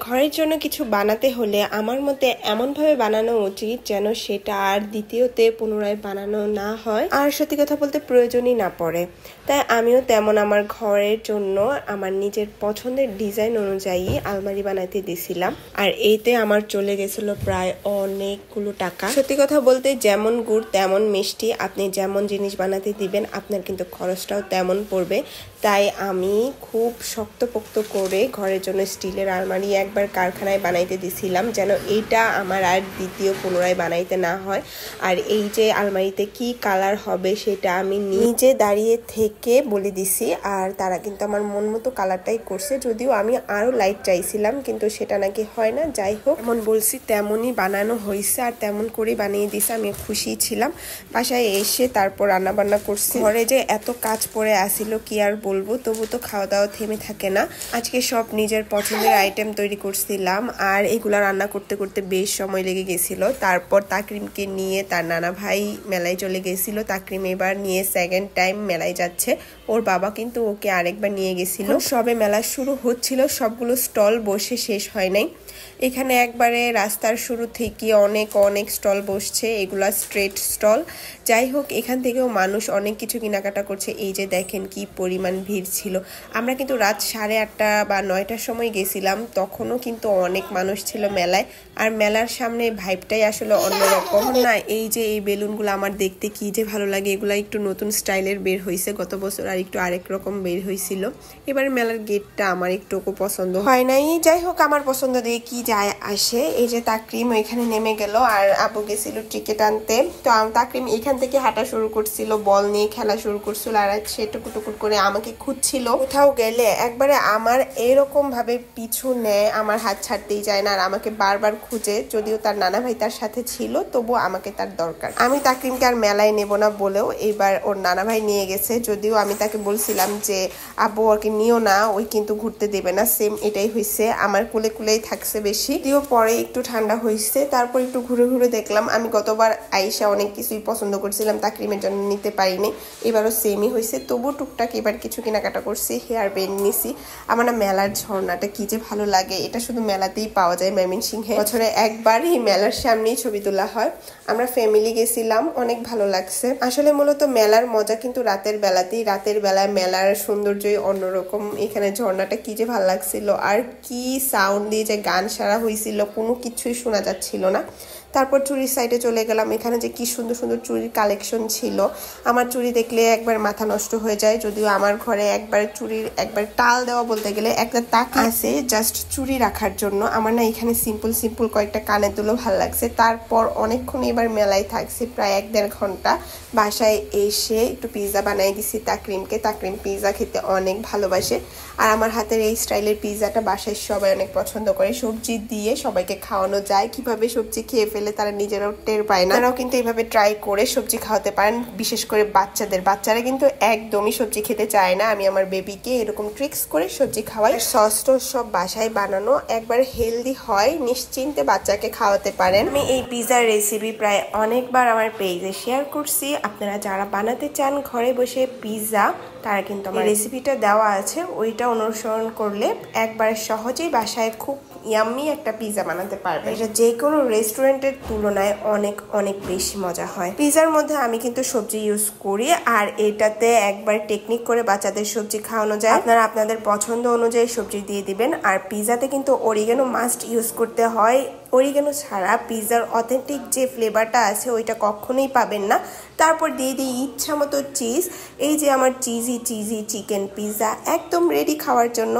ঘরের জন্য কিছু বানাতে হলে আমার মতে এমনভাবে বানানো উচিত যেন সেটা আর দ্বিতীয়তে পুনরায় বানানো না হয় আর সত্যি কথা বলতে প্রয়োজনই না পড়ে। তাই আমিও তেমন আমার ঘরের জন্য আমার নিজের পছন্দের ডিজাইন অনুযায়ী আলমারি বানাতে দিছিলাম, আর এইতে আমার চলে গেছিল প্রায় অনেকগুলো টাকা। সত্যি কথা বলতে যেমন গুড় তেমন মিষ্টি, আপনি যেমন জিনিস বানাতে দিবেন আপনার কিন্তু খরচটাও তেমন পড়বে। তাই আমি খুব শক্তপোক্ত করে ঘরের জন্য স্টিলের আলমারি একবার কারখানায় বানাইতে দিছিলাম যেন এইটা আমার আর দ্বিতীয় পুনরায় বানাইতে না হয়। আর এই যে আলমারিতে কি কালার হবে সেটা আমি নিজে দাঁড়িয়ে থেকে বলে দিছি, আর তারা কিন্তু আমার মন মতো কালারটাই করছে, যদিও আমি আরো লাইট চাইছিলাম কিন্তু সেটা নাকি হয় না। যাই হোক, যেমন বলছি তেমনই বানানো হয়েছে আর তেমন করে বানিয়ে দিছে। আমি খুশি ছিলাম। বাসায় এসে তারপর রান্না বান্না করছি। ঘরে যে এত কাজ পড়ে আসিল কি আর বলবো, তবু তো খাওয়া দাওয়া থেমে থাকে না। আজকে সব নিজের পছন্দের আইটেম তৈরি করছিলাম আর এগুলা রান্না করতে করতে বেশ সময় লেগে গেছিল। তারপর তাকরিমকে নিয়ে তার নানা ভাই মেলায় চলে গেছিল। তাকরিম এবার নিয়ে সেকেন্ড টাইম মেলায় যাচ্ছে। ওর বাবা কিন্তু ওকে আরেকবার নিয়ে গেছিল। সবে মেলা শুরু হচ্ছিল, সবগুলো স্টল বসে শেষ হয় নাই। এখানে একবারে রাস্তার শুরু থেকে অনেক অনেক স্টল বসছে, এগুলা স্ট্রিট স্টল। যাই হোক, এখান থেকেও মানুষ অনেক কিছু কেনাকাটা করছে। এই যে দেখেন কি পরিমাণ ভিড় ছিল। আমরা কিন্তু রাত 8:30 বা 9টার সময় গেছিলাম, তখনও কিন্তু অনেক মানুষ ছিল মেলায়। আর মেলার সামনে ভাইবটাই আসলে অন্যরকম না। এই যে এই বেলুনগুলো আমার দেখতে কি যে ভালো লাগে। এগুলা একটু নতুন স্টাইলের বের হয়েছে, গত বছর আর একটু আরেক রকম বের হয়েছিল। এবারে মেলার গেটটা আমার একটু পছন্দ হয় নাই। যাই হোক, আমার পছন্দ দিয়ে কি যায় আসে। এই যে তাকরিম এখানে নেমে গেল আর আবু গেছিল টিকেট আনতে। তো তাকরিম এখান থেকে হাঁটা শুরু করছিল, বল নিয়ে খেলা শুরু করছিল আর সে টুকুর করে আমাকে খুঁজছিল। কোথাও গেলে একবারে আমার এরকম ভাবে পিছু নেয়, আমার হাত ছাড়তেই যায় না আর আমাকে বারবার খুঁজে। যদিও তার নানা ভাই তার সাথে ছিল, তবু আমাকে তার দরকার। আমি তাকরিমকে আর মেলায় নেব না বলেও এবার ওর নানা ভাই নিয়ে গেছে। যদিও আমি তাকে বলছিলাম যে আব্বু ওকে নিও না, ওই কিন্তু ঘুরতে দেবে না। সেম এটাই হয়েছে, আমার কুলে কুলেই থাকছে বেশি। যদিও পরে একটু ঠান্ডা হয়েছে, তারপর একটু ঘুরে ঘুরে দেখলাম। আমি গতবার আইসা অনেক কিছুই পছন্দ করছিলাম, তাকরিমের জন্য নিতে পারিনি। এবারও সেমই হয়েছে, তবু টুকটাক এবার কিছু কেনাকাটা করছি। হেয়ার ব্যান্ড নিছি। আমার না মেলার ঝর্ণাটা কি যে ভালো লাগে, এটা শুধু মেলাতেই পাওয়া যায় ময়মনসিংহে। বছরে একবার এই মেলার সামনেই ছবি তোলা হয়। আমরা ফ্যামিলি গেছিলাম, অনেক ভালো লাগছে। আসলে মূলত মেলার মজা কিন্তু রাতের বেলাতেই। রাতের বেলায় মেলার সৌন্দর্যই অন্যরকম। এখানে ঝর্ণাটা কি যে ভালো লাগছিল, আর কি সাউন্ড দিয়ে যে গান সারা হয়েছিল, কোনো কিছুই শোনা যাচ্ছিল না। তারপর চুরির সাইডে চলে গেলাম। এখানে যে কি সুন্দর সুন্দর চুরির কালেকশন ছিল, আমার চুরি দেখলে একবার মাথা নষ্ট হয়ে যায়। যদিও আমার ঘরে একবার চুরির একবার টাল দেওয়া বলতে গেলে একটা তাক আছে জাস্ট চুরি রাখার জন্য। আমার না এখানে সিম্পল সিম্পল কয়েকটা কানের দুলো ভালো লাগছে। তারপর অনেকক্ষণ এবার মেলায় থাকছি, প্রায় 1-1.5 ঘন্টা। বাসায় এসে একটু পিৎজা বানাই দিছি তাকরিমকে। তাকরিম পিৎজা খেতে অনেক ভালোবাসে আর আমার হাতের এই স্টাইলের পিৎজাটা বাসায় সবাই অনেক পছন্দ করে। সবজি দিয়ে সবাইকে খাওয়ানো যায়, কিভাবে সবজি খেয়ে ফেলে তারা নিজেরাও টের পায় না। তারাও কিন্তু এইভাবে ট্রাই করে সবজি খাওয়াতে পারেন, বিশেষ করে বাচ্চারা কিন্তু একদমই সবজি খেতে চায় না। আমি আমার বেবিকে এরকম ট্রিক্স করে সবজি খাওয়াই। সস টস সব বাসায় বানানো, একবার হেলদি হয়, নিশ্চিন্তে বাচ্চাকে খাওয়াতে পারেন। আমি এই পিৎজার রেসিপি প্রায় অনেকবার আমার পেজে শেয়ার করছি। আপনারা যারা বানাতে চান ঘরে বসে পিৎজা, তারা কিন্তু আমার রেসিপিটা দেওয়া আছে, ওইটা অনুসরণ করলে একবার সহজেই বাসায় খুব ইয়াম্মি একটা পিৎজা বানাতে পারবে। এটা যে কোনো রেস্টুরেন্টের তুলনায় অনেক অনেক বেশি মজা হয়। পিৎজার মধ্যে আমি কিন্তু সবজি ইউজ করি আর এটাতে একবার টেকনিক করে বাচ্চাদের সবজি খাওয়ানো যায়। আপনারা আপনাদের পছন্দ অনুযায়ী সবজি দিয়ে দিবেন। আর পিৎজাতে কিন্তু অরিগানো মাস্ট ইউজ করতে হয়। অরিগানো ছাড়া পিৎজার অথেন্টিক যে ফ্লেভারটা আছে ওইটা কখনোই পাবেন না। তারপর দিয়ে দিই ইচ্ছা মতো চিজ। এই যে আমার চিজি চিকেন পিৎজা একদম রেডি খাওয়ার জন্য।